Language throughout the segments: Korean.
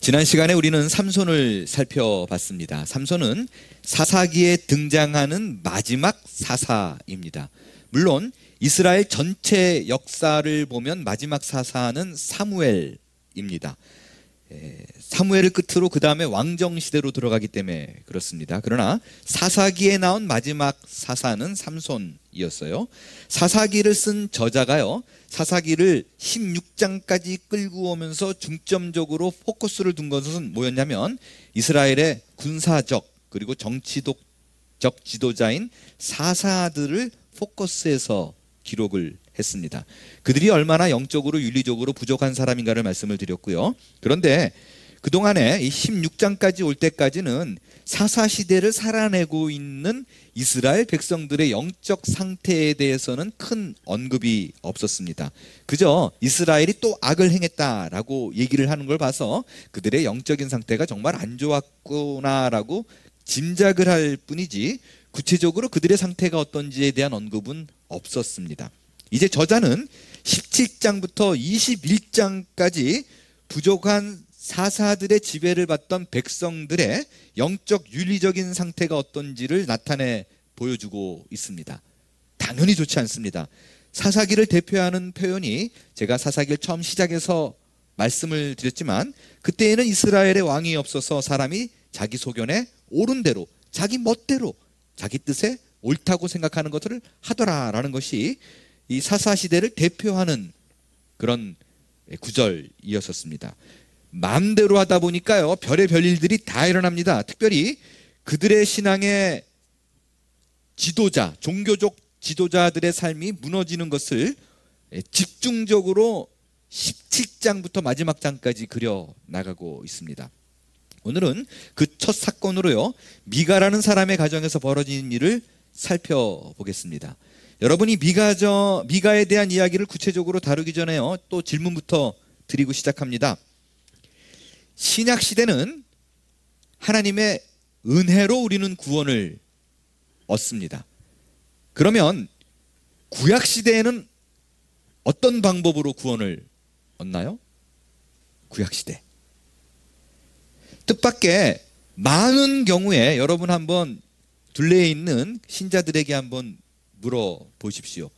지난 시간에 우리는 삼손을 살펴봤습니다. 삼손은 사사기에 등장하는 마지막 사사입니다. 물론 이스라엘 전체 역사를 보면 마지막 사사는 사무엘입니다. 사무엘을 끝으로 그 다음에 왕정시대로 들어가기 때문에 그렇습니다. 그러나 사사기에 나온 마지막 사사는 삼손이었어요. 사사기를 쓴 저자가요, 사사기를 16장까지 끌고 오면서 중점적으로 포커스를 둔 것은 뭐였냐면 이스라엘의 군사적 그리고 정치적 지도자인 사사들을 포커스해서 기록을 했습니다. 그들이 얼마나 영적으로 윤리적으로 부족한 사람인가를 말씀을 드렸고요. 그런데 그동안에 이 16장까지 올 때까지는 사사시대를 살아내고 있는 이스라엘 백성들의 영적 상태에 대해서는 큰 언급이 없었습니다. 그저 이스라엘이 또 악을 행했다라고 얘기를 하는 걸 봐서 그들의 영적인 상태가 정말 안 좋았구나라고 짐작을 할 뿐이지 구체적으로 그들의 상태가 어떤지에 대한 언급은 없었습니다. 이제 저자는 17장부터 21장까지 부족한 사사들의 지배를 받던 백성들의 영적 윤리적인 상태가 어떤지를 나타내 보여주고 있습니다. 당연히 좋지 않습니다. 사사기를 대표하는 표현이 제가 사사기를 처음 시작해서 말씀을 드렸지만 그때에는 이스라엘의 왕이 없어서 사람이 자기 소견에 옳은 대로 자기 멋대로 자기 뜻에 옳다고 생각하는 것들을 하더라라는 것이 이 사사시대를 대표하는 그런 구절이었습니다. 마음대로 하다 보니까요, 별의별 일들이 다 일어납니다. 특별히 그들의 신앙의 지도자, 종교적 지도자들의 삶이 무너지는 것을 집중적으로 17장부터 마지막 장까지 그려나가고 있습니다. 오늘은 그 첫 사건으로요, 미가라는 사람의 가정에서 벌어진 일을 살펴보겠습니다. 여러분이 미가에 대한 이야기를 구체적으로 다루기 전에요, 또 질문부터 드리고 시작합니다. 신약 시대는 하나님의 은혜로 우리는 구원을 얻습니다. 그러면 구약 시대에는 어떤 방법으로 구원을 얻나요? 구약 시대. 뜻밖의 많은 경우에 여러분 한번 둘레에 있는 신자들에게 한번 물어보십시오.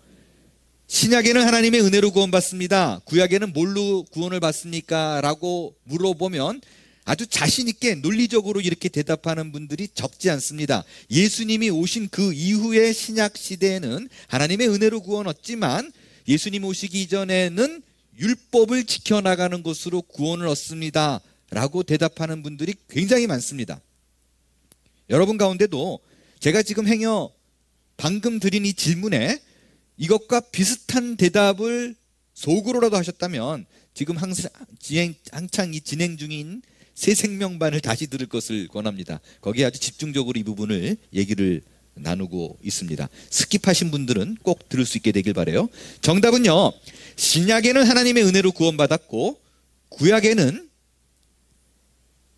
신약에는 하나님의 은혜로 구원받습니다. 구약에는 뭘로 구원을 받습니까? 라고 물어보면 아주 자신 있게 논리적으로 이렇게 대답하는 분들이 적지 않습니다. 예수님이 오신 그 이후의 신약 시대에는 하나님의 은혜로 구원 얻지만 예수님 오시기 이전에는 율법을 지켜나가는 것으로 구원을 얻습니다. 라고 대답하는 분들이 굉장히 많습니다. 여러분 가운데도 제가 지금 방금 드린 이 질문에 이것과 비슷한 대답을 속으로라도 하셨다면 지금 한창 진행 중인 새 생명반을 다시 들을 것을 권합니다. 거기에 아주 집중적으로 이 부분을 얘기를 나누고 있습니다. 스킵하신 분들은 꼭 들을 수 있게 되길 바라요. 정답은요, 신약에는 하나님의 은혜로 구원받았고 구약에는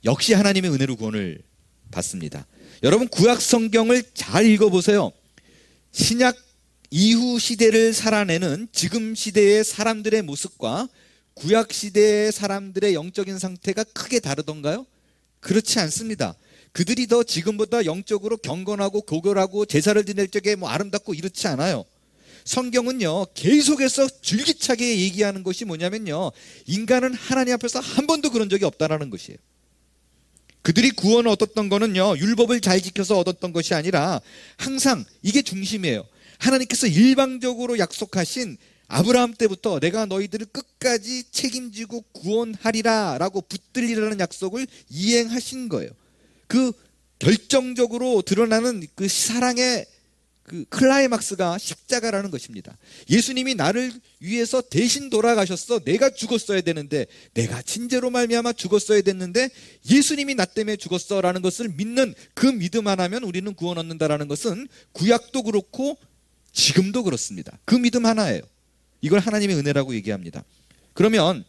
역시 하나님의 은혜로 구원을 받습니다. 여러분 구약 성경을 잘 읽어보세요. 신약 이후 시대를 살아내는 지금 시대의 사람들의 모습과 구약 시대의 사람들의 영적인 상태가 크게 다르던가요? 그렇지 않습니다. 그들이 더 지금보다 영적으로 경건하고 고결하고 제사를 지낼 적에 아름답고 이렇지 않아요. 성경은요, 계속해서 줄기차게 얘기하는 것이 뭐냐면요, 인간은 하나님 앞에서 한 번도 그런 적이 없다라는 것이에요. 그들이 구원을 얻었던 거는요, 율법을 잘 지켜서 얻었던 것이 아니라 항상 이게 중심이에요. 하나님께서 일방적으로 약속하신 아브라함 때부터 내가 너희들을 끝까지 책임지고 구원하리라 라고 붙들리라는 약속을 이행하신 거예요. 그 결정적으로 드러나는 그 사랑의 그 클라이막스가 십자가라는 것입니다. 예수님이 나를 위해서 대신 돌아가셨어. 내가 죽었어야 되는데, 내가 진죄로 말미암아 죽었어야 됐는데 예수님이 나 때문에 죽었어라는 것을 믿는 그 믿음 하나면 우리는 구원 얻는다라는 것은 구약도 그렇고 지금도 그렇습니다. 그 믿음 하나예요. 이걸 하나님의 은혜라고 얘기합니다. 그러면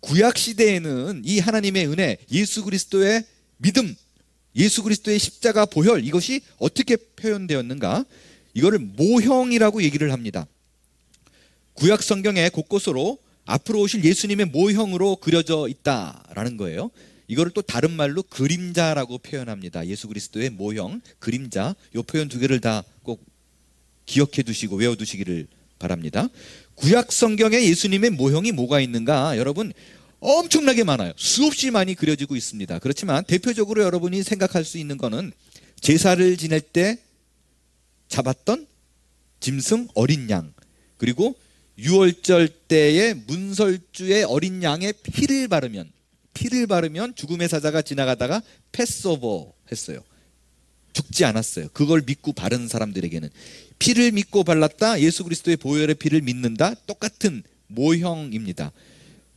구약 시대에는 이 하나님의 은혜, 예수 그리스도의 믿음, 예수 그리스도의 십자가 보혈, 이것이 어떻게 표현되었는가? 이거를 모형이라고 얘기를 합니다. 구약 성경에 곳곳으로 앞으로 오실 예수님의 모형으로 그려져 있다라는 거예요. 이거를 또 다른 말로 그림자라고 표현합니다. 예수 그리스도의 모형, 그림자. 이 표현 두 개를 다 꼭 기억해 두시고 외워 두시기를 바랍니다. 구약 성경에 예수님의 모형이 뭐가 있는가? 여러분 엄청나게 많아요. 수없이 많이 그려지고 있습니다. 그렇지만 대표적으로 여러분이 생각할 수 있는 거는 제사를 지낼 때 잡았던 짐승 어린 양, 그리고 유월절 때에 문설주의 어린 양의 피를 바르면 죽음의 사자가 지나가다가 패스오버 했어요. 죽지 않았어요. 그걸 믿고 바른 사람들에게는 피를 믿고 발랐다, 예수 그리스도의 보혈의 피를 믿는다, 똑같은 모형입니다.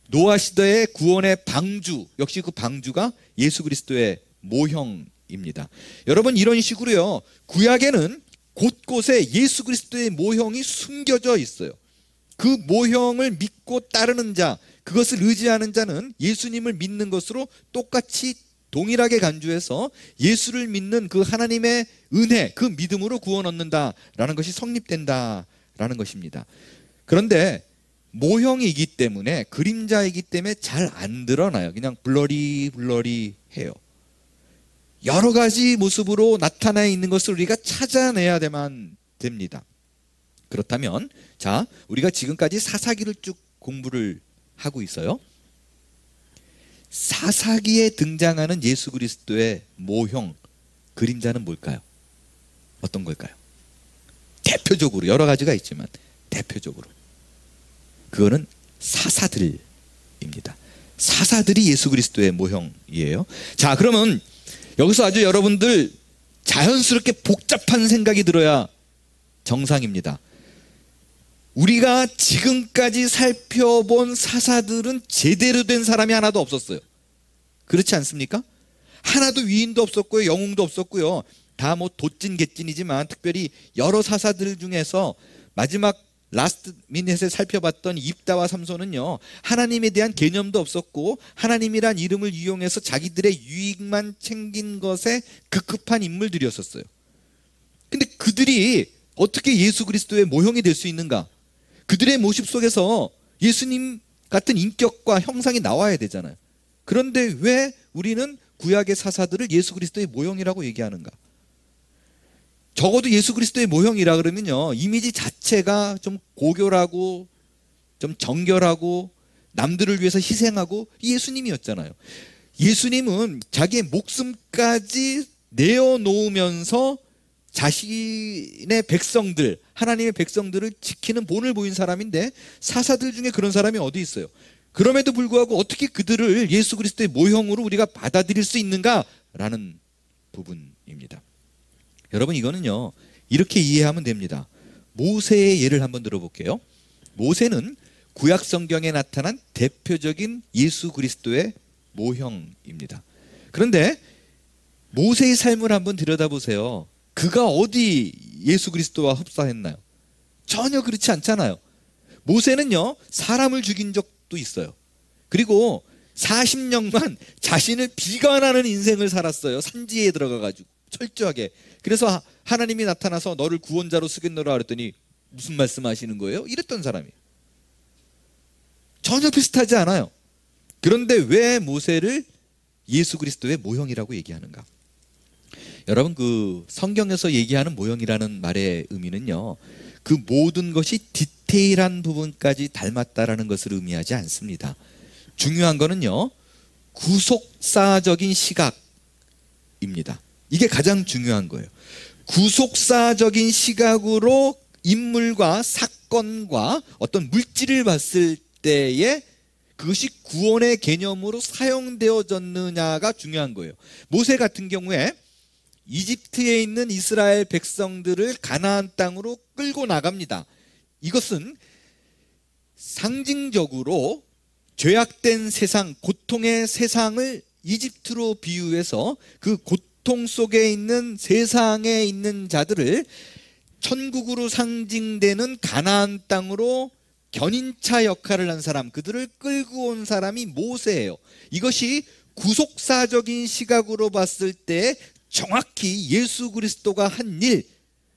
노아 시대의 구원의 방주, 역시 그 방주가 예수 그리스도의 모형입니다. 여러분 이런 식으로요, 구약에는 곳곳에 예수 그리스도의 모형이 숨겨져 있어요. 그 모형을 믿고 따르는 자, 그것을 의지하는 자는 예수님을 믿는 것으로 똑같이 동일하게 간주해서 예수를 믿는 그 하나님의 은혜, 그 믿음으로 구원 얻는다라는 것이 성립된다라는 것입니다. 그런데 모형이기 때문에, 그림자이기 때문에 잘 안 드러나요. 그냥 블러리해요. 여러 가지 모습으로 나타나 있는 것을 우리가 찾아내야만 됩니다. 그렇다면 자, 우리가 지금까지 사사기를 쭉 공부를 하고 있어요. 사사기에 등장하는 예수 그리스도의 모형, 그림자는 뭘까요? 어떤 걸까요? 대표적으로 여러 가지가 있지만 대표적으로 그거는 사사들입니다. 사사들이 예수 그리스도의 모형이에요. 자, 그러면 여기서 아주 여러분들 자연스럽게 복잡한 생각이 들어야 정상입니다. 우리가 지금까지 살펴본 사사들은 제대로 된 사람이 하나도 없었어요. 그렇지 않습니까? 하나도 위인도 없었고요, 영웅도 없었고요. 다 뭐 도찐개찐이지만 특별히 여러 사사들 중에서 마지막 라스트 미닛에 살펴봤던 입다와 삼손은요, 하나님에 대한 개념도 없었고 하나님이란 이름을 이용해서 자기들의 유익만 챙긴 것에 급급한 인물들이었었어요. 근데 그들이 어떻게 예수 그리스도의 모형이 될 수 있는가? 그들의 모습 속에서 예수님 같은 인격과 형상이 나와야 되잖아요. 그런데 왜 우리는 구약의 사사들을 예수 그리스도의 모형이라고 얘기하는가? 적어도 예수 그리스도의 모형이라 그러면요, 이미지 자체가 좀 고결하고 좀 정결하고 남들을 위해서 희생하고 이 예수님이었잖아요. 예수님은 자기의 목숨까지 내어놓으면서 자신의 백성들, 하나님의 백성들을 지키는 본을 보인 사람인데 사사들 중에 그런 사람이 어디 있어요? 그럼에도 불구하고 어떻게 그들을 예수 그리스도의 모형으로 우리가 받아들일 수 있는가라는 부분입니다. 여러분 이거는요, 이렇게 이해하면 됩니다. 모세의 예를 한번 들어볼게요. 모세는 구약 성경에 나타난 대표적인 예수 그리스도의 모형입니다. 그런데 모세의 삶을 한번 들여다보세요. 그가 어디 예수 그리스도와 흡사했나요? 전혀 그렇지 않잖아요. 모세는요, 사람을 죽인 적도 있어요. 그리고 40년간 자신을 비관하는 인생을 살았어요. 산지에 들어가가지고 철저하게. 그래서 하나님이 나타나서 너를 구원자로 쓰겠노라 그랬더니 무슨 말씀하시는 거예요? 이랬던 사람이에요. 전혀 비슷하지 않아요. 그런데 왜 모세를 예수 그리스도의 모형이라고 얘기하는가? 여러분 그 성경에서 얘기하는 모형이라는 말의 의미는요, 그 모든 것이 디테일한 부분까지 닮았다라는 것을 의미하지 않습니다. 중요한 거는요, 구속사적인 시각입니다. 이게 가장 중요한 거예요. 구속사적인 시각으로 인물과 사건과 어떤 물질을 봤을 때에 그것이 구원의 개념으로 사용되어졌느냐가 중요한 거예요. 모세 같은 경우에 이집트에 있는 이스라엘 백성들을 가나안 땅으로 끌고 나갑니다. 이것은 상징적으로 죄악된 세상, 고통의 세상을 이집트로 비유해서 그 고통 속에 있는 세상에 있는 자들을 천국으로 상징되는 가나안 땅으로 견인차 역할을 한 사람, 그들을 끌고 온 사람이 모세예요. 이것이 구속사적인 시각으로 봤을 때 정확히 예수 그리스도가 한 일,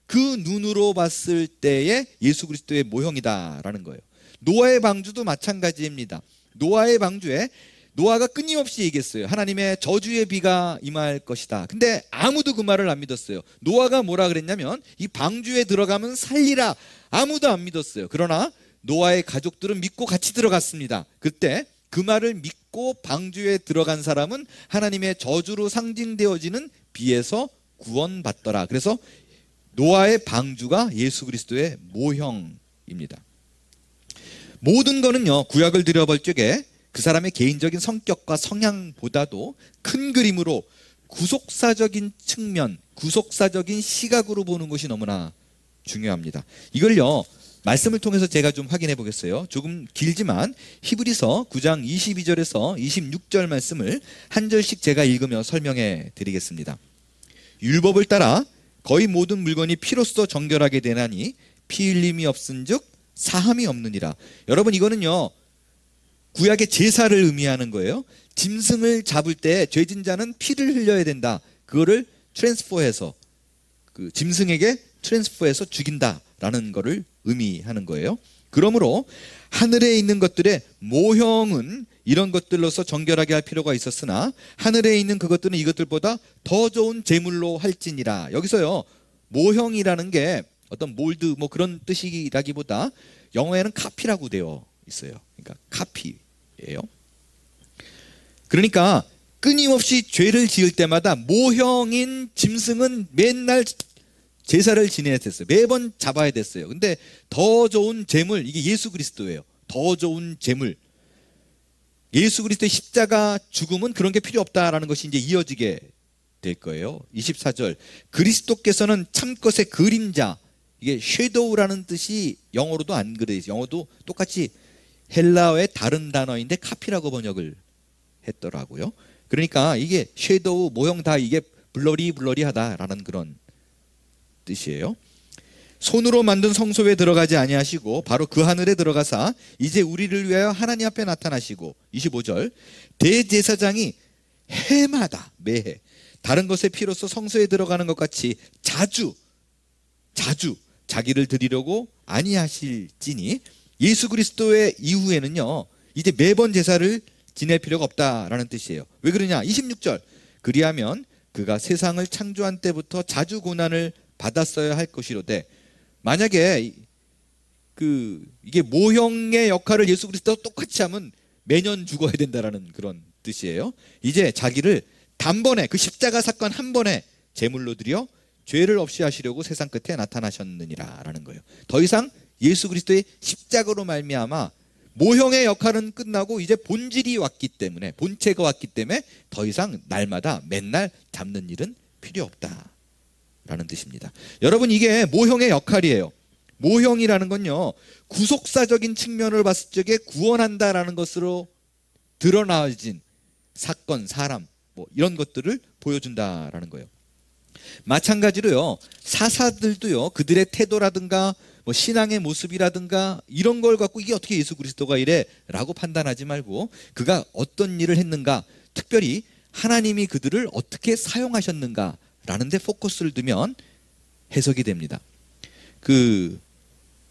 그 눈으로 봤을 때의 예수 그리스도의 모형이다라는 거예요. 노아의 방주도 마찬가지입니다. 노아의 방주에 노아가 끊임없이 얘기했어요. 하나님의 저주의 비가 임할 것이다. 근데 아무도 그 말을 안 믿었어요. 노아가 뭐라 그랬냐면 이 방주에 들어가면 살리라. 아무도 안 믿었어요. 그러나 노아의 가족들은 믿고 같이 들어갔습니다. 그때 그 말을 믿고 방주에 들어간 사람은 하나님의 저주로 상징되어지는 비에서 구원받더라. 그래서 노아의 방주가 예수 그리스도의 모형입니다. 모든 거는요, 구약을 들여볼 적에 그 사람의 개인적인 성격과 성향보다도 큰 그림으로 구속사적인 측면, 구속사적인 시각으로 보는 것이 너무나 중요합니다. 이걸요, 말씀을 통해서 제가 좀 확인해 보겠어요. 조금 길지만 히브리서 9장 22절에서 26절 말씀을 한 절씩 제가 읽으며 설명해 드리겠습니다. 율법을 따라 거의 모든 물건이 피로써 정결하게 되나니 피 흘림이 없은즉 사함이 없느니라. 여러분, 이거는요, 구약의 제사를 의미하는 거예요. 짐승을 잡을 때 죄진 자는 피를 흘려야 된다. 그거를 트랜스퍼해서, 그 짐승에게 트랜스퍼해서 죽인다라는 거를 의미하는 거예요. 그러므로 하늘에 있는 것들의 모형은 이런 것들로서 정결하게 할 필요가 있었으나 하늘에 있는 그것들은 이것들보다 더 좋은 제물로 할지니라. 여기서요, 모형이라는 게 어떤 몰드 뭐 그런 뜻이라기보다 영어에는 카피라고 되어 있어요. 그러니까 카피예요. 그러니까 끊임없이 죄를 지을 때마다 모형인 짐승은 맨날 제사를 지내야 됐어요. 매번 잡아야 됐어요. 근데 더 좋은 제물, 이게 예수 그리스도예요. 더 좋은 제물. 예수 그리스도의 십자가 죽음은 그런 게 필요 없다라는 것이 이제 이어지게 될 거예요. 24절. 그리스도께서는 참것의 그림자. 이게 섀도우라는 뜻이 영어로도 안 그래요. 영어도 똑같이 헬라어의 다른 단어인데 카피라고 번역을 했더라고요. 그러니까 이게 섀도우 모형 다 이게 블러리하다라는 그런 뜻이에요. 손으로 만든 성소에 들어가지 아니하시고 바로 그 하늘에 들어가사 이제 우리를 위하여 하나님 앞에 나타나시고 25절. 대제사장이 해마다 매해 다른 것의 피로써 성소에 들어가는 것 같이 자주 자기를 드리려고 아니하실지니 예수 그리스도의 이후에는요, 이제 매번 제사를 지낼 필요가 없다라는 뜻이에요. 왜 그러냐? 26절. 그리하면 그가 세상을 창조한 때부터 자주 고난을 받았어야 할 것이로되. 만약에 이게 모형의 역할을 예수 그리스도와 똑같이 하면 매년 죽어야 된다라는 그런 뜻이에요. 이제 자기를 단번에 그 십자가 사건 한 번에 제물로 드려 죄를 없이 하시려고 세상 끝에 나타나셨느니라 라는 거예요. 더 이상 예수 그리스도의 십자가로 말미암아 모형의 역할은 끝나고 이제 본질이 왔기 때문에, 본체가 왔기 때문에 더 이상 날마다 맨날 잡는 일은 필요 없다라는 뜻입니다. 여러분, 이게 모형의 역할이에요. 모형이라는 건요, 구속사적인 측면을 봤을 적에 구원한다라는 것으로 드러나진 사건, 사람 뭐 이런 것들을 보여준다라는 거예요. 마찬가지로요, 사사들도요, 그들의 태도라든가 뭐 신앙의 모습이라든가 이런 걸 갖고 이게 어떻게 예수 그리스도가 이래 라고 판단하지 말고 그가 어떤 일을 했는가, 특별히 하나님이 그들을 어떻게 사용하셨는가 라는 데 포커스를 두면 해석이 됩니다.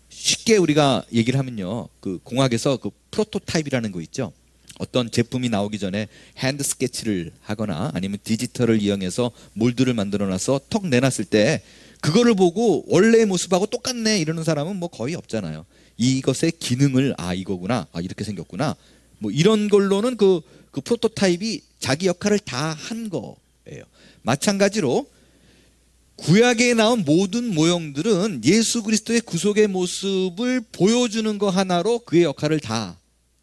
쉽게 우리가 얘기를 하면요, 공학에서 프로토타입이라는 거 있죠. 어떤 제품이 나오기 전에 핸드 스케치를 하거나 아니면 디지털을 이용해서 몰드를 만들어 놔서 턱 내놨을 때 그거를 보고 원래의 모습하고 똑같네 이러는 사람은 뭐 거의 없잖아요. 이것의 기능을 이거구나, 이렇게 생겼구나, 뭐 이런 걸로는 그 프로토타입이 자기 역할을 다 한 거예요. 마찬가지로 구약에 나온 모든 모형들은 예수 그리스도의 구속의 모습을 보여주는 거 하나로 그의 역할을 다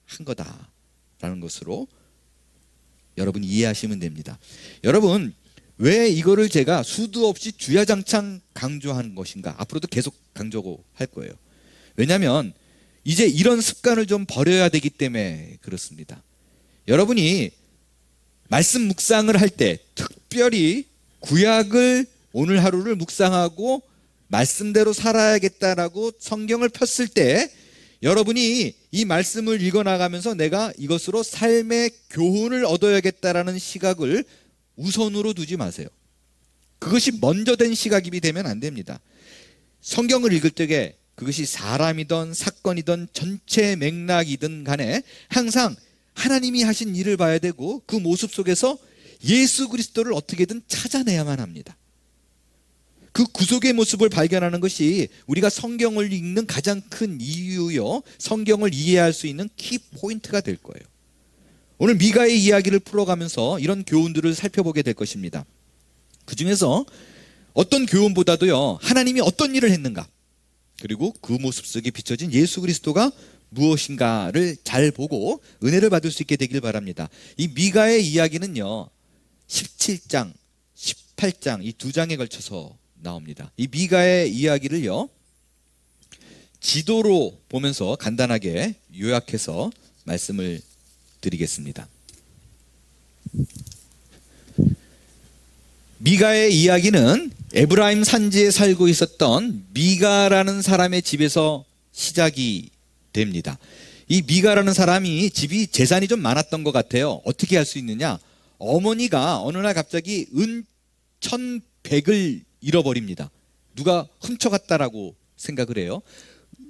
한 거다라는 것으로 여러분 이해하시면 됩니다. 여러분, 왜 이거를 제가 수도 없이 주야장창 강조하는 것인가? 앞으로도 계속 강조하고 할 거예요. 왜냐하면 이제 이런 습관을 좀 버려야 되기 때문에 그렇습니다. 여러분이 말씀 묵상을 할 때 특별히 구약을 오늘 하루를 묵상하고 말씀대로 살아야겠다라고 성경을 폈을 때 여러분이 이 말씀을 읽어나가면서 내가 이것으로 삶의 교훈을 얻어야겠다라는 시각을 우선으로 두지 마세요. 그것이 먼저 된 시각이 되면 안 됩니다. 성경을 읽을 적에 그것이 사람이든 사건이든 전체 맥락이든 간에 항상 하나님이 하신 일을 봐야 되고 그 모습 속에서 예수 그리스도를 어떻게든 찾아내야만 합니다. 그 구속의 모습을 발견하는 것이 우리가 성경을 읽는 가장 큰 이유요, 성경을 이해할 수 있는 키 포인트가 될 거예요. 오늘 미가의 이야기를 풀어가면서 이런 교훈들을 살펴보게 될 것입니다. 그 중에서 어떤 교훈보다도요, 하나님이 어떤 일을 했는가, 그리고 그 모습 속에 비춰진 예수 그리스도가 무엇인가를 잘 보고 은혜를 받을 수 있게 되길 바랍니다. 이 미가의 이야기는요, 17장, 18장 이 두 장에 걸쳐서 나옵니다. 이 미가의 이야기를요, 지도로 보면서 간단하게 요약해서 말씀을 드리겠습니다. 미가의 이야기는 에브라임 산지에 살고 있었던 미가라는 사람의 집에서 시작이 됩니다. 이 미가라는 사람이 집이 재산이 좀 많았던 것 같아요. 어떻게 할 수 있느냐? 어머니가 어느 날 갑자기 은 1,100을 잃어버립니다. 누가 훔쳐갔다라고 생각을 해요.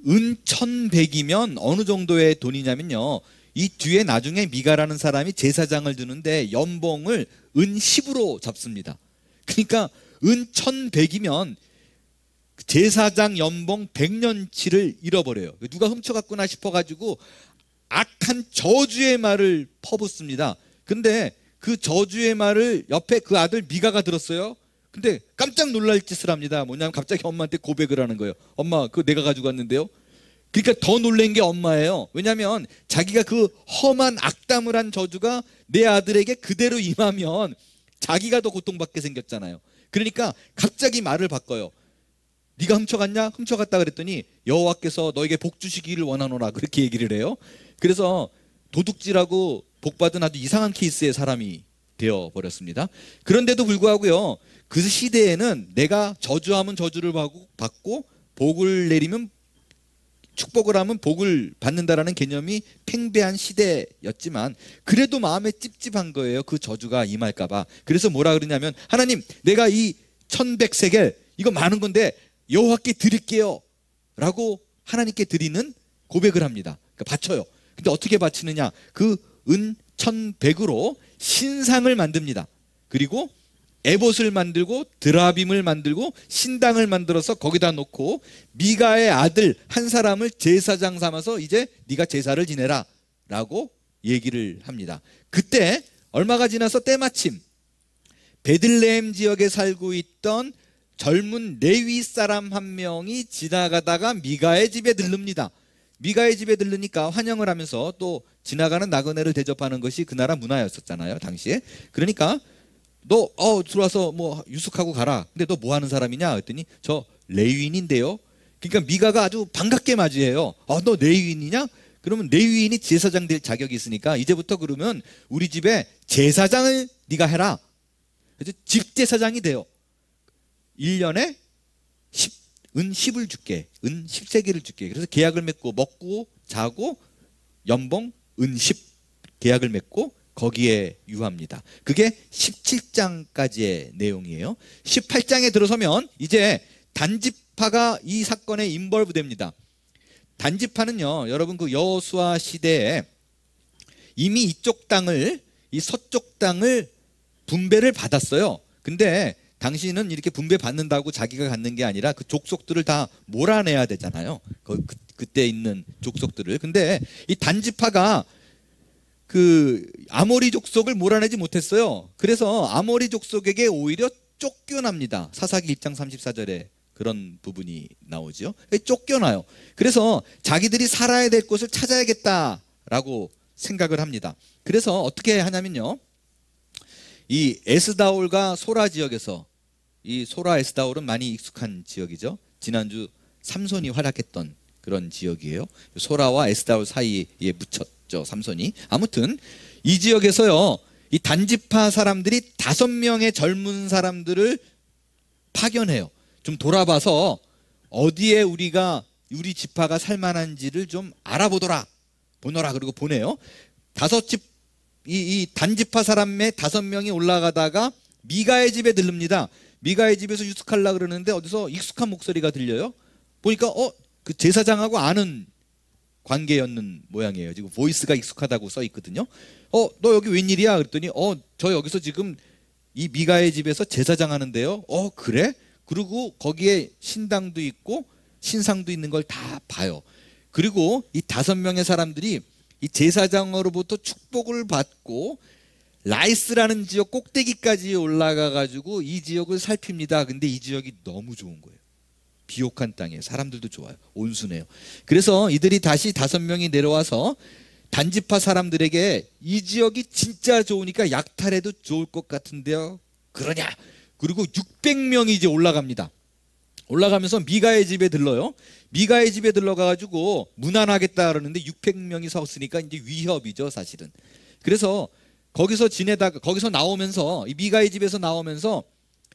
은 1,100이면 어느 정도의 돈이냐면요, 이 뒤에 나중에 미가라는 사람이 제사장을 두는데 연봉을 은 10으로 잡습니다. 그러니까 은 1,100이면 제사장 연봉 100년치를 잃어버려요. 누가 훔쳐갔구나 싶어가지고 악한 저주의 말을 퍼붓습니다. 근데 그 저주의 말을 옆에 그 아들 미가가 들었어요. 근데 깜짝 놀랄 짓을 합니다. 뭐냐면 갑자기 엄마한테 고백을 하는 거예요. 엄마, 그거 내가 가지고 왔는데요. 그러니까 더 놀란 게 엄마예요. 왜냐하면 자기가 그 험한 악담을 한 저주가 내 아들에게 그대로 임하면 자기가 더 고통받게 생겼잖아요. 그러니까 갑자기 말을 바꿔요. 네가 훔쳐갔냐? 훔쳐갔다 그랬더니 여호와께서 너에게 복 주시기를 원하노라, 그렇게 얘기를 해요. 그래서 도둑질하고 복받은 아주 이상한 케이스의 사람이 되어버렸습니다. 그런데도 불구하고요, 그 시대에는 내가 저주하면 저주를 받고 복을 내리면, 축복을 하면 복을 받는다라는 개념이 팽배한 시대였지만 그래도 마음에 찝찝한 거예요. 그 저주가 임할까봐. 그래서 뭐라 그러냐면, 하나님, 내가 이 1,100세겔 이거 많은 건데 여호와께 드릴게요 라고 하나님께 드리는 고백을 합니다. 그러니까 바쳐요. 근데 어떻게 바치느냐? 그 은 1,100으로 신상을 만듭니다. 그리고 에봇을 만들고 드라빔을 만들고 신당을 만들어서 거기다 놓고 미가의 아들 한 사람을 제사장 삼아서 이제 네가 제사를 지내라 라고 얘기를 합니다. 그때 얼마가 지나서 때마침 베들레헴 지역에 살고 있던 젊은 레위 사람 한 명이 지나가다가 미가의 집에 들릅니다. 미가의 집에 들르니까 환영을 하면서 또 지나가는 나그네를 대접하는 것이 그 나라 문화였었잖아요, 당시에. 그러니까 너 들어와서 뭐 유숙하고 가라. 근데 너 뭐 하는 사람이냐 했더니 저 레위인인데요. 그러니까 미가가 아주 반갑게 맞이해요. 너 레위인이냐? 그러면 레위인이 제사장 될 자격이 있으니까 이제부터 그러면 우리 집에 제사장을 네가 해라. 그래서 집제사장이 돼요. 1년에 은 10을 줄게. 은 10세겔을 줄게. 그래서 계약을 맺고 먹고 자고 연봉 은 10 계약을 맺고 거기에 유합니다. 그게 17장까지의 내용이에요. 18장에 들어서면 이제 단지파가 이 사건에 인벌브 됩니다. 단지파는요, 여러분 그 여호수아 시대에 이미 이쪽 땅을, 이 서쪽 땅을 분배를 받았어요. 근데 당신은 이렇게 분배 받는다고 자기가 갖는 게 아니라 그 족속들을 다 몰아내야 되잖아요. 그때 있는 족속들을. 근데 이 단지파가 그 아모리 족속을 몰아내지 못했어요. 그래서 아모리 족속에게 오히려 쫓겨납니다. 사사기 1장 34절에 그런 부분이 나오죠. 쫓겨나요. 그래서 자기들이 살아야 될 곳을 찾아야겠다라고 생각을 합니다. 그래서 어떻게 하냐면요, 이 에스다올과 소라 지역에서, 이 소라 에스다올은 많이 익숙한 지역이죠. 지난주 삼손이 활약했던 그런 지역이에요. 소라와 에스다올 사이에 묻혔죠, 삼손이. 아무튼 이 지역에서요, 이 단지파 사람들이 5명의 젊은 사람들을 파견해요. 좀 돌아봐서 어디에 우리 지파가 살만한지를 좀 알아보더라, 보너라. 그리고 보내요. 이 단지파 사람의 5명이 올라가다가 미가의 집에 들릅니다. 미가의 집에서 유숙하려고 그러는데 어디서 익숙한 목소리가 들려요. 보니까 그 제사장하고 아는 관계였는 모양이에요. 지금 보이스가 익숙하다고 써 있거든요. 너 여기 웬일이야? 그랬더니 저 여기서 지금 이 미가의 집에서 제사장 하는데요. 그래? 그리고 거기에 신당도 있고 신상도 있는 걸 다 봐요. 그리고 이 5명의 사람들이 이 제사장으로부터 축복을 받고 라이스라는 지역 꼭대기까지 올라가 가지고 이 지역을 살핍니다. 근데 이 지역이 너무 좋은 거예요. 비옥한 땅이에요. 사람들도 좋아요. 온순해요. 그래서 이들이 다시 5명이 내려와서 단지파 사람들에게 이 지역이 진짜 좋으니까 약탈해도 좋을 것 같은데요. 그러냐? 그리고 600명이 이제 올라갑니다. 올라가면서 미가의 집에 들러요. 미가의 집에 들러가가지고 문안하겠다 그러는데 600명이 섰으니까 이제 위협이죠, 사실은. 그래서 거기서 지내다가 거기서 나오면서 이 미가의 집에서 나오면서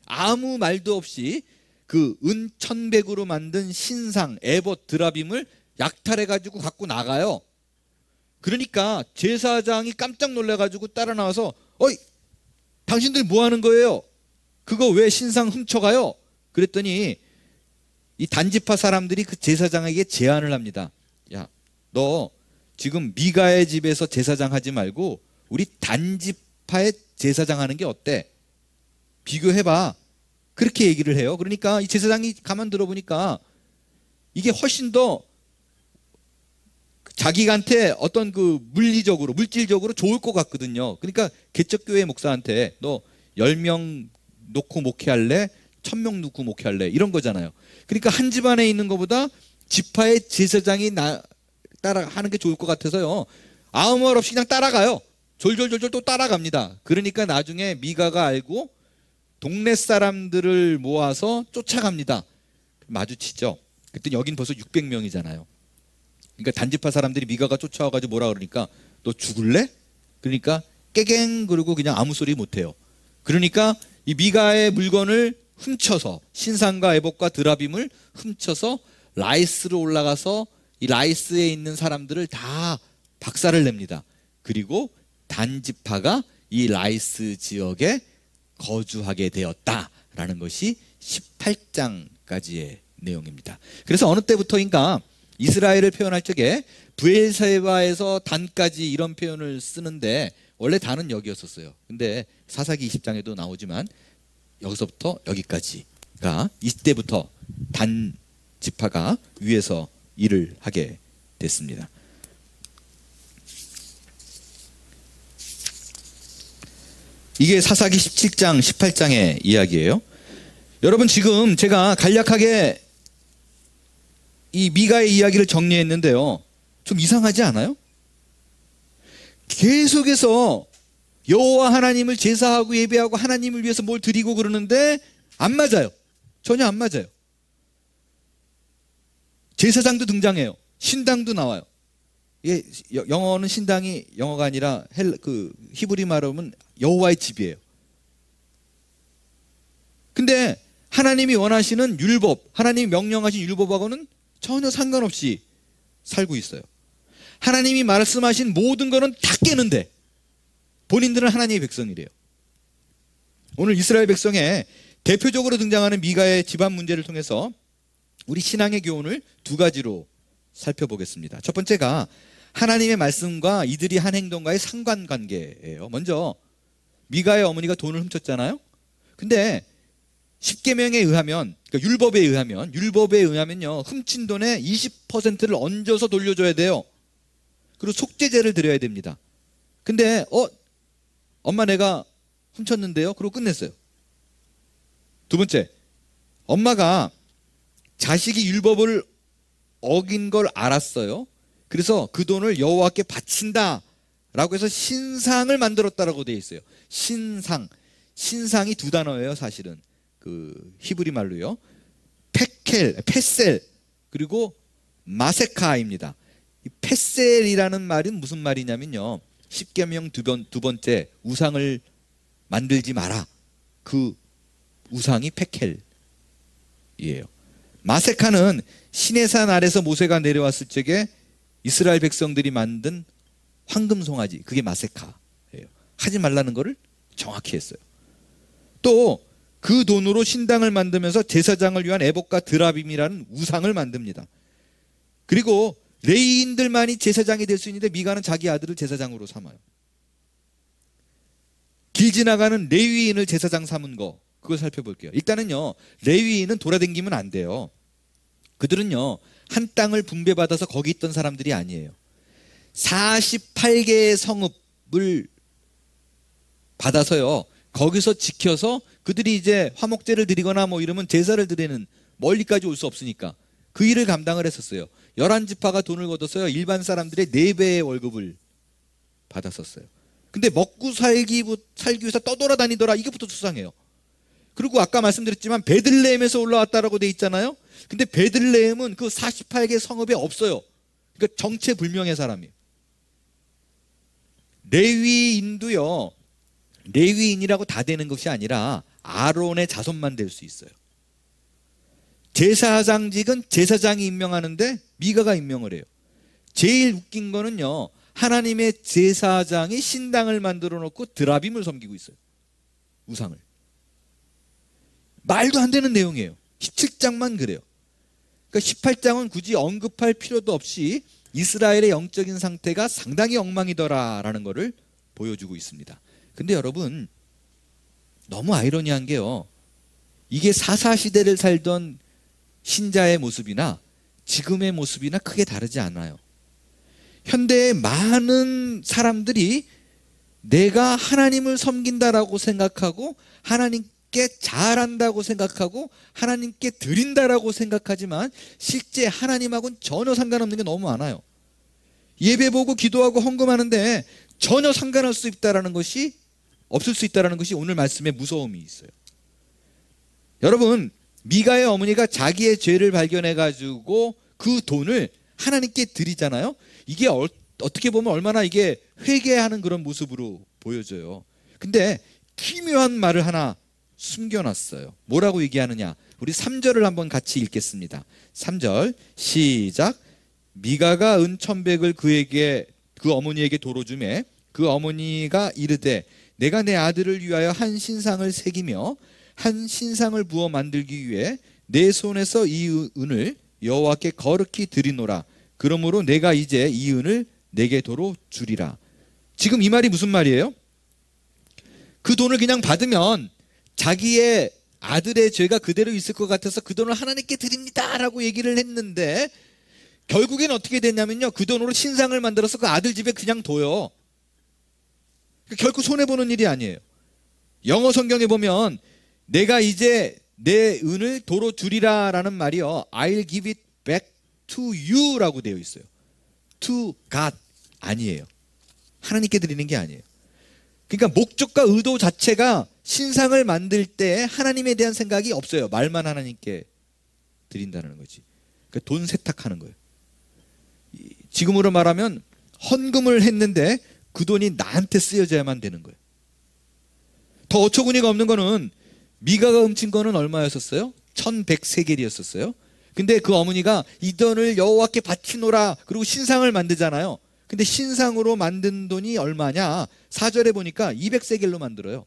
아무 말도 없이 그 은 1,100으로 만든 신상 에봇 드라빔을 약탈해가지고 갖고 나가요. 그러니까 제사장이 깜짝 놀래가지고 따라 나와서 어이 당신들 뭐 하는 거예요? 그거 왜 신상 훔쳐가요? 그랬더니 이 단지파 사람들이 그 제사장에게 제안을 합니다. 야, 너 지금 미가의 집에서 제사장 하지 말고 우리 단지파의 제사장 하는 게 어때? 비교해봐. 그렇게 얘기를 해요. 그러니까 이 제사장이 가만 들어보니까 이게 훨씬 더 자기한테 어떤 그 물질적으로 좋을 것 같거든요. 그러니까 개척교회 목사한테 너 10명 놓고 목회할래? 1,000명 놓고 목회할래? 이런 거잖아요. 그러니까 한 집안에 있는 것보다 지파의 제사장이 따라 하는 게 좋을 것 같아서요. 아무 말 없이 그냥 따라가요. 졸졸졸졸 또 따라갑니다. 그러니까 나중에 미가가 알고 동네 사람들을 모아서 쫓아갑니다. 마주치죠. 그때 여긴 벌써 600명이잖아요. 그러니까 단지파 사람들이 미가가 쫓아와가지고 뭐라 그러니까 너 죽을래? 그러니까 깨갱 그러고 그냥 아무 소리 못해요. 그러니까 이 미가의 물건을 훔쳐서 신상과 에봇과 드라빔을 훔쳐서 라이스로 올라가서 이 라이스에 있는 사람들을 다 박살을 냅니다. 그리고 단지파가 이 라이스 지역에 거주하게 되었다라는 것이 18장까지의 내용입니다. 그래서 어느 때부터인가 이스라엘을 표현할 적에 브엘세바에서 단까지 이런 표현을 쓰는데 원래 단은 여기였었어요. 근데 사사기 20장에도 나오지만 여기서부터 여기까지가 이때부터 단 지파가 위에서 일을 하게 됐습니다. 이게 사사기 17장 18장의 이야기예요. 여러분 지금 제가 간략하게 이 미가의 이야기를 정리했는데요. 좀 이상하지 않아요? 계속해서 여호와 하나님을 제사하고 예배하고 하나님을 위해서 뭘 드리고 그러는데 안 맞아요. 전혀 안 맞아요. 제사장도 등장해요. 신당도 나와요. 이게 영어는 신당이 영어가 아니라 히브리 말하면 여호와의 집이에요. 근데 하나님이 원하시는 율법, 하나님이 명령하신 율법하고는 전혀 상관없이 살고 있어요. 하나님이 말씀하신 모든 거는 다 깨는데 본인들은 하나님의 백성이래요. 오늘 이스라엘 백성의 대표적으로 등장하는 미가의 집안 문제를 통해서 우리 신앙의 교훈을 2가지로 살펴보겠습니다. 첫 번째가 하나님의 말씀과 이들이 한 행동과의 상관관계예요. 먼저 미가의 어머니가 돈을 훔쳤잖아요. 근데 십계명에 의하면, 그러니까 율법에 의하면요, 훔친 돈의 20%를 얹어서 돌려줘야 돼요. 그리고 속죄제를 드려야 됩니다. 근데 엄마 내가 훔쳤는데요. 그러고 끝냈어요. 두 번째, 엄마가 자식이 율법을 어긴 걸 알았어요. 그래서 그 돈을 여호와께 바친다 라고 해서 신상을 만들었다라고 되어 있어요. 신상이 2단어예요. 사실은 그 히브리 말로요. 페셀 그리고 마세카입니다. 이 페셀이라는 말은 무슨 말이냐면요, 십계명 두 번째 우상을 만들지 마라. 그 우상이 페켈이에요. 마세카는 시내산 아래서 모세가 내려왔을 적에 이스라엘 백성들이 만든 황금 송아지, 그게 마세카예요. 하지 말라는 거를 정확히 했어요. 또 그 돈으로 신당을 만들면서 제사장을 위한 에봇과 드라빔이라는 우상을 만듭니다. 그리고 레위인들만이 제사장이 될 수 있는데 미가는 자기 아들을 제사장으로 삼아요. 길 지나가는 레위인을 제사장 삼은 거, 그걸 살펴볼게요. 일단은요, 레위인은 돌아다니면 안 돼요. 그들은요, 한 땅을 분배받아서 거기 있던 사람들이 아니에요. 48개의 성읍을 받아서요, 거기서 지켜서 그들이 이제 화목제를 드리거나 뭐 이러면 제사를 드리는, 멀리까지 올 수 없으니까 그 일을 감당을 했었어요. 11지파가 돈을 걷어서요, 일반 사람들의 4배의 월급을 받았었어요. 근데 먹고 살기 위해서 떠돌아다니더라, 이게부터 수상해요. 그리고 아까 말씀드렸지만 베들레헴에서 올라왔다라고 돼 있잖아요. 근데 베들레헴은 그 48개 성읍에 없어요. 그러니까 정체불명의 사람이에요. 레위인도요, 레위인이라고 다 되는 것이 아니라 아론의 자손만 될 수 있어요. 제사장직은 제사장이 임명하는데 미가가 임명을 해요. 제일 웃긴 거는요, 하나님의 제사장이 신당을 만들어 놓고 드라빔을 섬기고 있어요. 우상을. 말도 안 되는 내용이에요. 17장만 그래요. 그러니까 18장은 굳이 언급할 필요도 없이 이스라엘의 영적인 상태가 상당히 엉망이더라라는 것을 보여주고 있습니다. 근데 여러분, 너무 아이러니한 게요, 이게 사사시대를 살던 신자의 모습이나 지금의 모습이나 크게 다르지 않아요. 현대의 많은 사람들이 내가 하나님을 섬긴다라고 생각하고 하나님께 잘한다고 생각하고 하나님께 드린다라고 생각하지만 실제 하나님하고는 전혀 상관없는 게 너무 많아요. 예배 보고 기도하고 헌금하는데 전혀 상관할 수 있다라는 것이, 없을 수 있다라는 것이 오늘 말씀에 무서움이 있어요. 여러분, 미가의 어머니가 자기의 죄를 발견해 가지고 그 돈을 하나님께 드리잖아요. 이게 어떻게 보면 얼마나 이게 회개하는 그런 모습으로 보여져요. 근데 기묘한 말을 하나 숨겨놨어요. 뭐라고 얘기하느냐, 우리 3절을 한번 같이 읽겠습니다. 3절 시작. 미가가 은 1,100을 그 어머니에게 도로 주매 그 어머니가 이르되 내가 내 아들을 위하여 한 신상을 새기며 한 신상을 부어 만들기 위해 내 손에서 이 은을 여호와께 거룩히 드리노라. 그러므로 내가 이제 이 은을 내게 도로 주리라. 지금 이 말이 무슨 말이에요? 그 돈을 그냥 받으면 자기의 아들의 죄가 그대로 있을 것 같아서 그 돈을 하나님께 드립니다 라고 얘기를 했는데, 결국엔 어떻게 됐냐면요, 그 돈으로 신상을 만들어서 그 아들 집에 그냥 둬요. 결코 손해보는 일이 아니에요. 영어 성경에 보면 내가 이제 내 은을 도로 주리라 라는 말이요, I'll give it back to you 라고 되어 있어요. To God 아니에요. 하나님께 드리는 게 아니에요. 그러니까 목적과 의도 자체가 신상을 만들 때 하나님에 대한 생각이 없어요. 말만 하나님께 드린다는 거지. 그러니까 돈 세탁하는 거예요. 지금으로 말하면 헌금을 했는데 그 돈이 나한테 쓰여져야만 되는 거예요. 더 어처구니가 없는 거는 미가가 훔친 거는 얼마였었어요? 1,100세겔이었었어요. 근데 그 어머니가 이 돈을 여호와께 바치노라, 그리고 신상을 만들잖아요. 근데 신상으로 만든 돈이 얼마냐? 4절에 보니까 200세겔로 만들어요.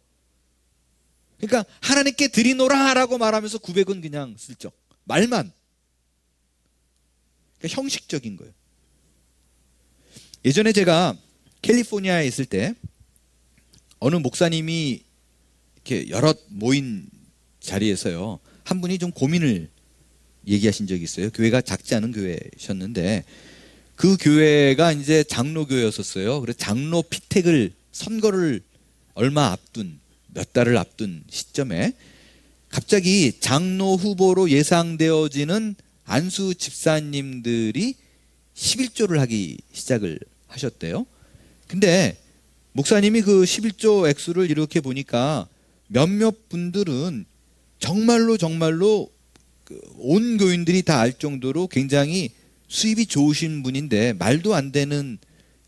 그러니까 하나님께 드리노라 라고 말하면서 900은 그냥 슬쩍, 말만. 그러니까 형식적인 거예요. 예전에 제가 캘리포니아에 있을 때 어느 목사님이 이렇게 여러 모인 자리에서요, 한 분이 좀 고민을 얘기하신 적이 있어요. 교회가 작지 않은 교회셨는데 그 교회가 이제 장로교회였었어요. 그래서 장로 피택을, 선거를 얼마 앞둔, 몇 달을 앞둔 시점에 갑자기 장로 후보로 예상되어지는 안수 집사님들이 11조를 하기 시작을 하셨대요. 근데 목사님이 그 11조 액수를 이렇게 보니까 몇몇 분들은 정말로 온 교인들이 다 알 정도로 굉장히 수입이 좋으신 분인데 말도 안 되는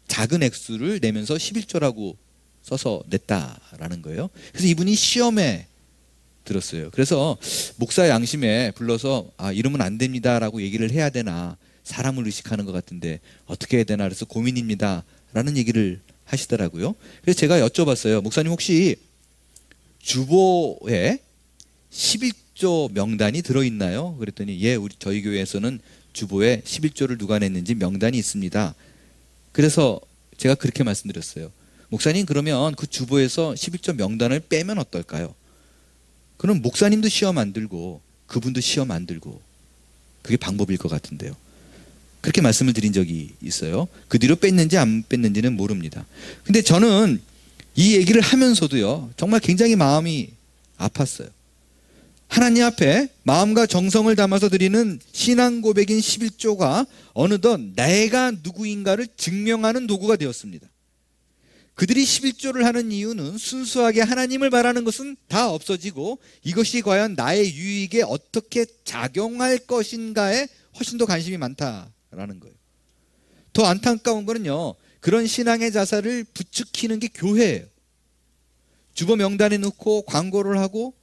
작은 액수를 내면서 11조라고 써서 냈다라는 거예요. 그래서 이분이 시험에 들었어요. 그래서 목사 양심에 불러서 이러면 안 됩니다라고 얘기를 해야 되나, 사람을 의식하는 것 같은데 어떻게 해야 되나, 그래서 고민입니다 라는 얘기를 하시더라고요. 그래서 제가 여쭤봤어요. 목사님 혹시 주보에 11조 명단이 들어있나요? 그랬더니 예, 저희 교회에서는 주보에 11조를 누가 냈는지 명단이 있습니다. 그래서 제가 그렇게 말씀드렸어요. 목사님, 그러면 그 주보에서 11조 명단을 빼면 어떨까요? 그럼 목사님도 시험 안 들고 그분도 시험 안 들고 그게 방법일 것 같은데요. 그렇게 말씀을 드린 적이 있어요. 그 뒤로 뺐는지 안 뺐는지는 모릅니다. 근데 저는 이 얘기를 하면서도요, 정말 굉장히 마음이 아팠어요. 하나님 앞에 마음과 정성을 담아서 드리는 신앙 고백인 11조가 어느덧 내가 누구인가를 증명하는 도구가 되었습니다. 그들이 11조를 하는 이유는 순수하게 하나님을 바라는 것은 다 없어지고 이것이 과연 나의 유익에 어떻게 작용할 것인가에 훨씬 더 관심이 많다라는 거예요. 더 안타까운 거는요, 그런 신앙의 자세를 부추기는 게 교회예요. 주보 명단에 넣고 광고를 하고,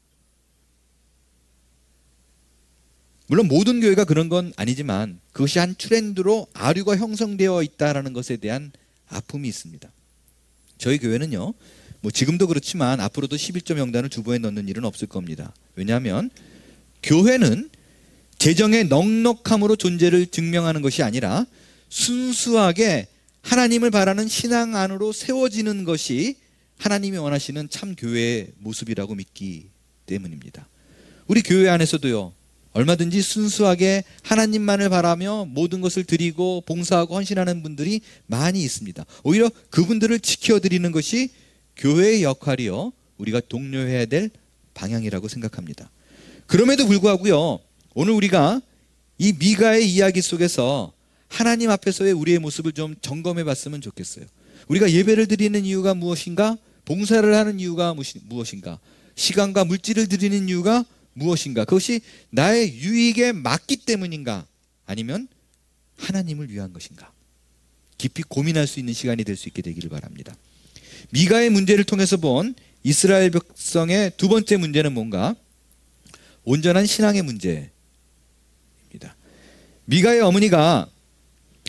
물론 모든 교회가 그런 건 아니지만 그것이 한 트렌드로 아류가 형성되어 있다는 것에 대한 아픔이 있습니다. 저희 교회는요, 뭐 지금도 그렇지만 앞으로도 11조 명단을 주보에 넣는 일은 없을 겁니다. 왜냐하면 교회는 재정의 넉넉함으로 존재를 증명하는 것이 아니라 순수하게 하나님을 바라는 신앙 안으로 세워지는 것이 하나님이 원하시는 참 교회의 모습이라고 믿기 때문입니다. 우리 교회 안에서도요, 얼마든지 순수하게 하나님만을 바라며 모든 것을 드리고 봉사하고 헌신하는 분들이 많이 있습니다. 오히려 그분들을 지켜드리는 것이 교회의 역할이요, 우리가 독려해야 될 방향이라고 생각합니다. 그럼에도 불구하고요, 오늘 우리가 이 미가의 이야기 속에서 하나님 앞에서의 우리의 모습을 좀 점검해 봤으면 좋겠어요. 우리가 예배를 드리는 이유가 무엇인가? 봉사를 하는 이유가 무엇인가? 시간과 물질을 드리는 이유가 무엇인가? 그것이 나의 유익에 맞기 때문인가? 아니면 하나님을 위한 것인가? 깊이 고민할 수 있는 시간이 될 수 있게 되기를 바랍니다. 미가의 문제를 통해서 본 이스라엘 백성의 두 번째 문제는 뭔가? 온전한 신앙의 문제입니다. 미가의 어머니가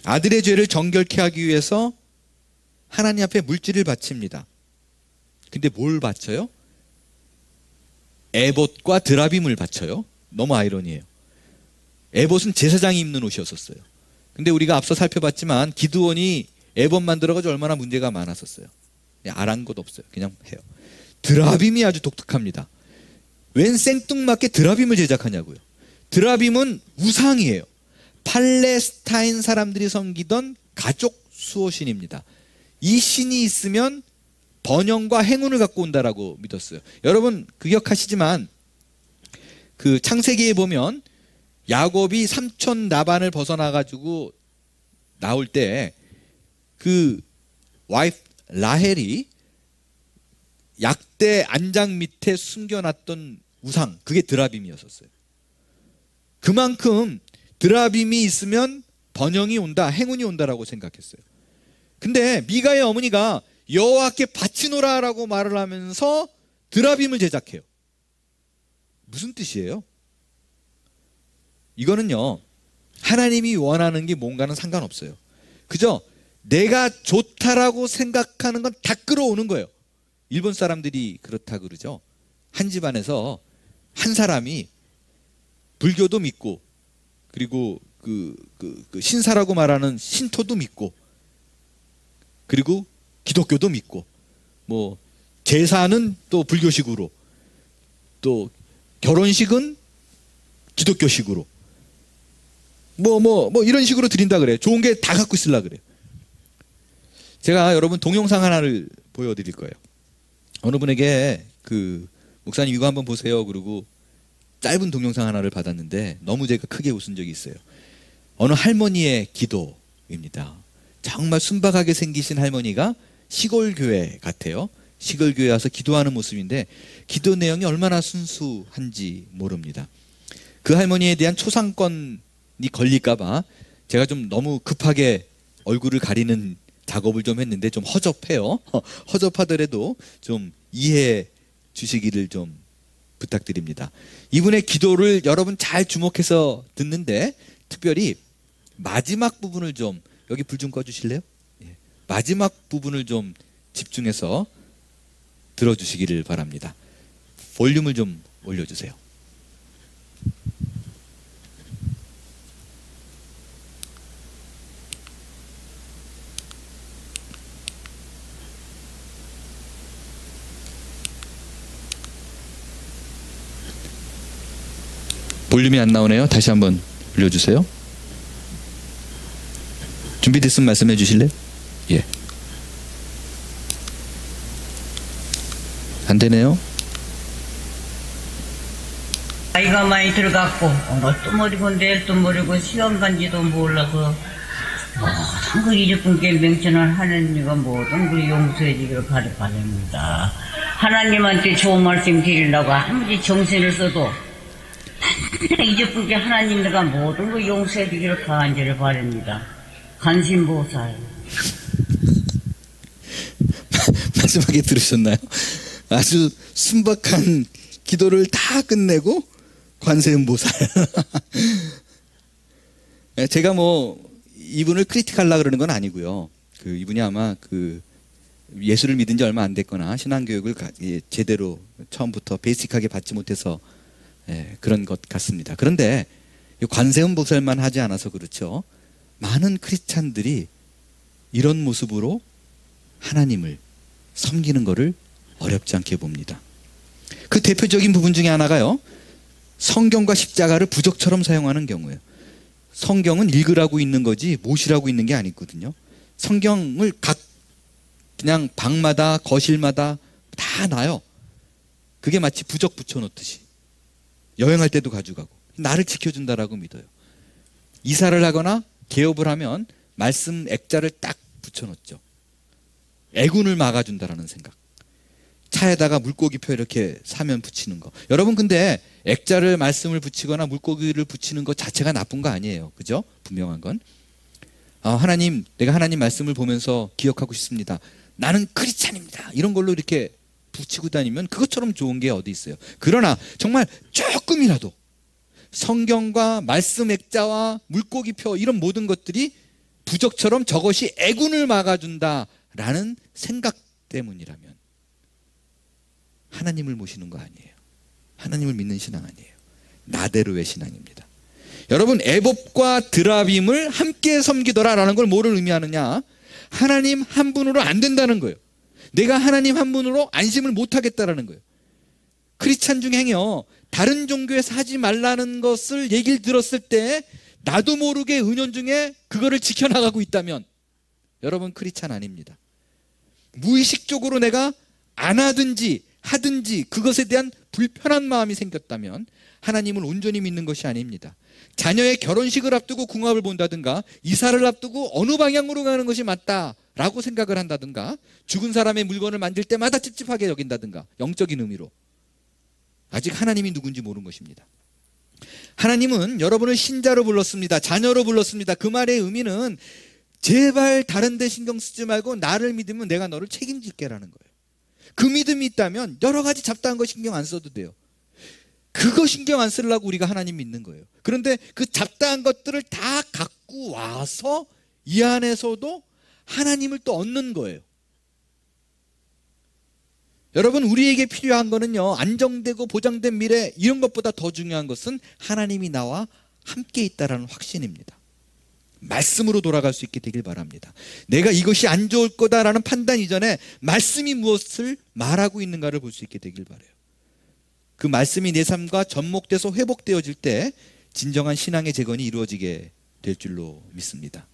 아들의 죄를 정결케 하기 위해서 하나님 앞에 물질을 바칩니다. 근데 뭘 바쳐요? 에봇과 드라빔을 바쳐요. 너무 아이러니해요. 에봇은 제사장이 입는 옷이었었어요. 근데 우리가 앞서 살펴봤지만 기드온이 에봇 만들어가지고 얼마나 문제가 많았었어요. 아란 것 없어요. 그냥 해요. 드라빔이 아주 독특합니다. 웬 생뚱맞게 드라빔을 제작하냐고요. 드라빔은 우상이에요. 팔레스타인 사람들이 섬기던 가족 수호신입니다. 이 신이 있으면 번영과 행운을 갖고 온다라고 믿었어요. 여러분 기억하시지만 그 창세기에 보면 야곱이 삼촌 라반을 벗어나 가지고 나올 때 그 와이프 라헬이 약대 안장 밑에 숨겨놨던 우상, 그게 드라빔이었었어요. 그만큼 드라빔이 있으면 번영이 온다, 행운이 온다라고 생각했어요. 근데 미가의 어머니가 여호와께 바치노라라고 말을 하면서 드라빔을 제작해요. 무슨 뜻이에요? 이거는요, 하나님이 원하는 게 뭔가는 상관없어요. 그저 내가 좋다라고 생각하는 건 다 끌어오는 거예요. 일본 사람들이 그렇다 그러죠. 한 집안에서 한 사람이 불교도 믿고, 그리고 그 신사라고 말하는 신토도 믿고, 그리고 기독교도 믿고, 뭐 제사는 또 불교식으로, 또 결혼식은 기독교식으로, 뭐 이런 식으로 드린다 그래요. 좋은 게 다 갖고 있으려 그래요. 제가 여러분 동영상 하나를 보여드릴 거예요. 어느 분에게 목사님 이거 한번 보세요 그러고 짧은 동영상 하나를 받았는데 너무 제가 크게 웃은 적이 있어요. 어느 할머니의 기도입니다. 정말 순박하게 생기신 할머니가 시골 교회 같아요. 시골 교회 와서 기도하는 모습인데 기도 내용이 얼마나 순수한지 모릅니다. 그 할머니에 대한 초상권이 걸릴까 봐 제가 좀 너무 급하게 얼굴을 가리는 작업을 좀 했는데 좀 허접해요. 허접하더라도 좀 이해해 주시기를 좀 부탁드립니다. 이분의 기도를 여러분 잘 주목해서 듣는데 특별히 마지막 부분을 좀, 여기 불 좀 꺼주실래요? 예. 마지막 부분을 좀 집중해서 들어주시기를 바랍니다. 볼륨을 좀 올려주세요. 볼륨이 안 나오네요. 다시 한번 올려주세요. 준비됐으면 말씀해 주실래요? 예. 안 되네요. 나이가 많이 들어갔고 오늘도 모르고 내일도 모르고 시간 간지도 몰라서 모든 그 이제분께 명천한 하나님과 모든 그 용서해 주기를 바랍니다. 하나님한테 좋은 말씀 드리려고 아무리 정신을 써도 이제분께 하나님과 모든 그 용서해 주기를 간절히 바랍니다. 관심보살. 마지막에 들으셨나요? 아주 순박한 기도를 다 끝내고 관세음보살. 제가 뭐 이분을 크리틱하려고 그러는 건 아니고요. 이분이 아마 예수를 믿은 지 얼마 안 됐거나 신앙교육을 제대로 처음부터 베이직하게 받지 못해서 그런 것 같습니다. 그런데 관세음보살만 하지 않아서 그렇죠. 많은 크리스찬들이 이런 모습으로 하나님을 섬기는 것을 어렵지 않게 봅니다. 그 대표적인 부분 중에 하나가요, 성경과 십자가를 부적처럼 사용하는 경우예요. 성경은 읽으라고 있는 거지 모시라고 있는 게 아니거든요. 성경을 그냥 방마다 거실마다 다 놔요. 그게 마치 부적 붙여놓듯이 여행할 때도 가져가고 나를 지켜준다라고 믿어요. 이사를 하거나 개업을 하면 말씀 액자를 딱 붙여놓죠. 애군을 막아준다라는 생각. 차에다가 물고기표 이렇게 사면 붙이는 거. 여러분 근데 액자를 말씀을 붙이거나 물고기를 붙이는 것 자체가 나쁜 거 아니에요. 그죠? 분명한 건. 하나님, 내가 하나님 말씀을 보면서 기억하고 싶습니다. 나는 크리스찬입니다. 이런 걸로 이렇게 붙이고 다니면 그것처럼 좋은 게 어디 있어요. 그러나 정말 조금이라도 성경과 말씀 액자와 물고기표 이런 모든 것들이 부적처럼 저것이 애군을 막아준다라는 생각 때문이라면 하나님을 모시는 거 아니에요. 하나님을 믿는 신앙 아니에요. 나대로의 신앙입니다. 여러분, 애법과 드라빔을 함께 섬기더라라는 걸 뭐를 의미하느냐? 하나님 한 분으로 안 된다는 거예요. 내가 하나님 한 분으로 안심을 못 하겠다라는 거예요. 크리스찬 중에요, 다른 종교에서 하지 말라는 것을 얘기를 들었을 때 나도 모르게 은연중에 그거를 지켜나가고 있다면 여러분 크리스찬 아닙니다. 무의식적으로 내가 안 하든지 하든지 그것에 대한 불편한 마음이 생겼다면 하나님을 온전히 믿는 것이 아닙니다. 자녀의 결혼식을 앞두고 궁합을 본다든가 이사를 앞두고 어느 방향으로 가는 것이 맞다라고 생각을 한다든가 죽은 사람의 물건을 만질 때마다 찝찝하게 여긴다든가 영적인 의미로 아직 하나님이 누군지 모르는 것입니다. 하나님은 여러분을 신자로 불렀습니다. 자녀로 불렀습니다. 그 말의 의미는 제발 다른 데 신경 쓰지 말고 나를 믿으면 내가 너를 책임질게라는 거예요. 그 믿음이 있다면 여러 가지 잡다한 거 신경 안 써도 돼요. 그거 신경 안 쓰려고 우리가 하나님 믿는 거예요. 그런데 그 잡다한 것들을 다 갖고 와서 이 안에서도 하나님을 또 얻는 거예요. 여러분, 우리에게 필요한 거는요, 안정되고 보장된 미래 이런 것보다 더 중요한 것은 하나님이 나와 함께 있다라는 확신입니다. 말씀으로 돌아갈 수 있게 되길 바랍니다. 내가 이것이 안 좋을 거다라는 판단 이전에 말씀이 무엇을 말하고 있는가를 볼 수 있게 되길 바라요. 그 말씀이 내 삶과 접목돼서 회복되어질 때 진정한 신앙의 재건이 이루어지게 될 줄로 믿습니다.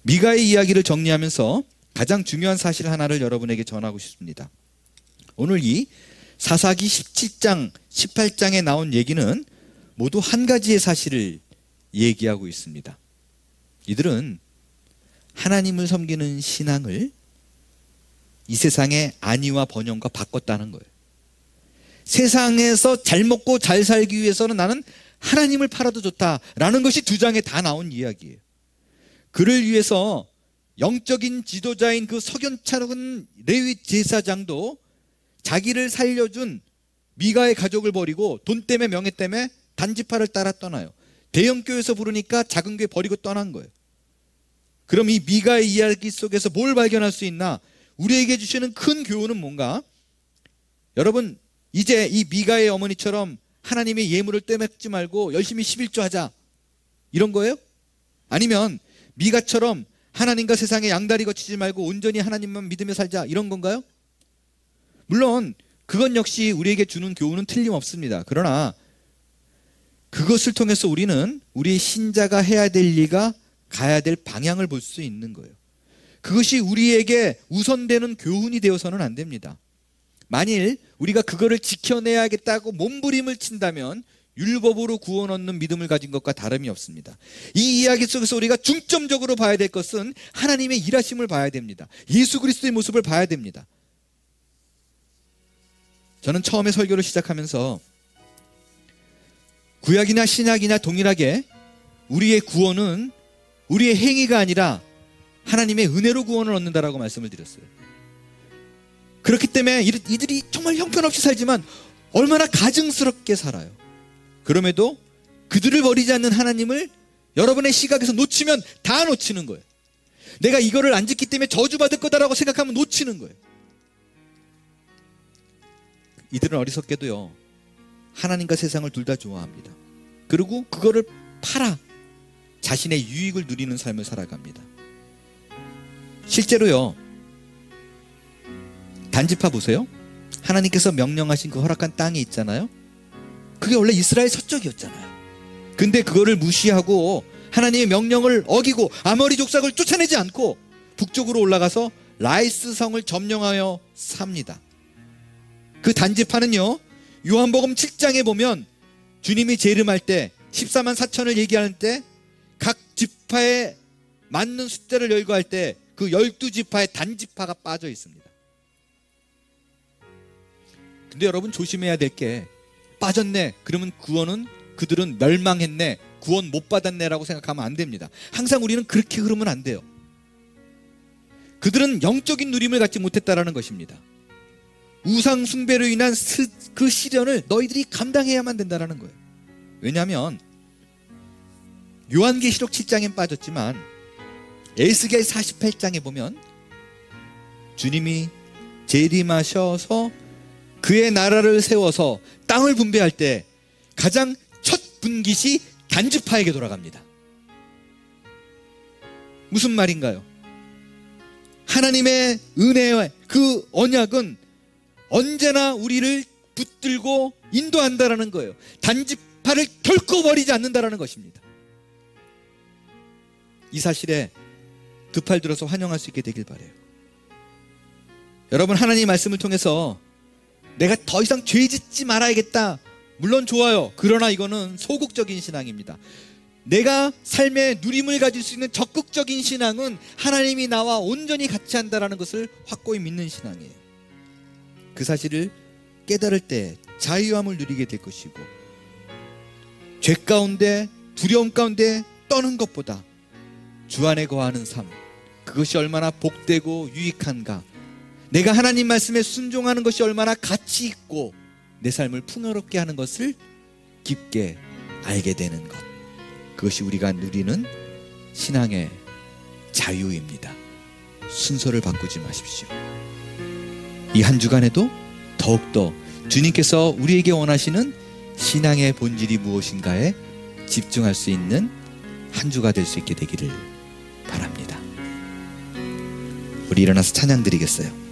미가의 이야기를 정리하면서 가장 중요한 사실 하나를 여러분에게 전하고 싶습니다. 오늘 이 사사기 17장, 18장에 나온 얘기는 모두 한 가지의 사실을 얘기하고 있습니다. 이들은 하나님을 섬기는 신앙을 이 세상의 안위와 번영과 바꿨다는 거예요. 세상에서 잘 먹고 잘 살기 위해서는 나는 하나님을 팔아도 좋다라는 것이 두 장에 다 나온 이야기예요. 그를 위해서 영적인 지도자인 그 석연찮은 레위 제사장도 자기를 살려준 미가의 가족을 버리고 돈 때문에 명예 때문에 단지파를 따라 떠나요. 대형교회에서 부르니까 작은 교회 버리고 떠난 거예요. 그럼 이 미가의 이야기 속에서 뭘 발견할 수 있나? 우리에게 주시는 큰 교훈은 뭔가? 여러분, 이제 이 미가의 어머니처럼 하나님의 예물을 떼먹지 말고 열심히 11조 하자 이런 거예요? 아니면 미가처럼 하나님과 세상에 양다리 거치지 말고 온전히 하나님만 믿으며 살자 이런 건가요? 물론 그건 역시 우리에게 주는 교훈은 틀림없습니다. 그러나 그것을 통해서 우리는 우리 신자가 해야 될 일과 가야 될 방향을 볼 수 있는 거예요. 그것이 우리에게 우선되는 교훈이 되어서는 안 됩니다. 만일 우리가 그거를 지켜내야겠다고 몸부림을 친다면 율법으로 구원 얻는 믿음을 가진 것과 다름이 없습니다. 이 이야기 속에서 우리가 중점적으로 봐야 될 것은 하나님의 일하심을 봐야 됩니다. 예수 그리스도의 모습을 봐야 됩니다. 저는 처음에 설교를 시작하면서 구약이나 신약이나 동일하게 우리의 구원은 우리의 행위가 아니라 하나님의 은혜로 구원을 얻는다라고 말씀을 드렸어요. 그렇기 때문에 이들이 정말 형편없이 살지만 얼마나 가증스럽게 살아요. 그럼에도 그들을 버리지 않는 하나님을 여러분의 시각에서 놓치면 다 놓치는 거예요. 내가 이거를 안 지키기 때문에 저주받을 거다라고 생각하면 놓치는 거예요. 이들은 어리석게도요, 하나님과 세상을 둘 다 좋아합니다. 그리고 그거를 팔아 자신의 유익을 누리는 삶을 살아갑니다. 실제로요, 단지파 보세요. 하나님께서 명령하신 그 허락한 땅이 있잖아요. 그게 원래 이스라엘 서쪽이었잖아요. 근데 그거를 무시하고 하나님의 명령을 어기고 아모리 족속을 쫓아내지 않고 북쪽으로 올라가서 라이스 성을 점령하여 삽니다. 그 단지파는요, 요한복음 7장에 보면 주님이 재림할 때 14만 4천을 얘기할 때 각 지파에 맞는 숫자를 열거할 때 그 12지파의 단지파가 빠져 있습니다. 근데 여러분 조심해야 될 게, 빠졌네 그러면 그들은 멸망했네, 구원 못 받았네 라고 생각하면 안 됩니다. 항상 우리는 그렇게 흐르면 안 돼요. 그들은 영적인 누림을 갖지 못했다라는 것입니다. 우상 숭배로 인한 그 시련을 너희들이 감당해야만 된다라는 거예요. 왜냐하면 요한계시록 7장엔 빠졌지만 에스겔 48장에 보면 주님이 재림하셔서 그의 나라를 세워서 땅을 분배할 때 가장 첫 분깃이 단지파에게 돌아갑니다. 무슨 말인가요? 하나님의 은혜의 그 언약은 언제나 우리를 붙들고 인도한다라는 거예요. 단지파를 결코 버리지 않는다라는 것입니다. 이 사실에 두 팔 들어서 환영할 수 있게 되길 바라요. 여러분, 하나님의 말씀을 통해서 내가 더 이상 죄 짓지 말아야겠다, 물론 좋아요. 그러나 이거는 소극적인 신앙입니다. 내가 삶의 누림을 가질 수 있는 적극적인 신앙은 하나님이 나와 온전히 같이 한다는 것을 확고히 믿는 신앙이에요. 그 사실을 깨달을 때 자유함을 누리게 될 것이고, 죄 가운데 두려움 가운데 떠는 것보다 주 안에 거하는 삶, 그것이 얼마나 복되고 유익한가, 내가 하나님 말씀에 순종하는 것이 얼마나 가치 있고 내 삶을 풍요롭게 하는 것을 깊게 알게 되는 것, 그것이 우리가 누리는 신앙의 자유입니다. 순서를 바꾸지 마십시오. 이 한 주간에도 더욱더 주님께서 우리에게 원하시는 신앙의 본질이 무엇인가에 집중할 수 있는 한 주가 될 수 있게 되기를 바랍니다. 우리 일어나서 찬양 드리겠어요.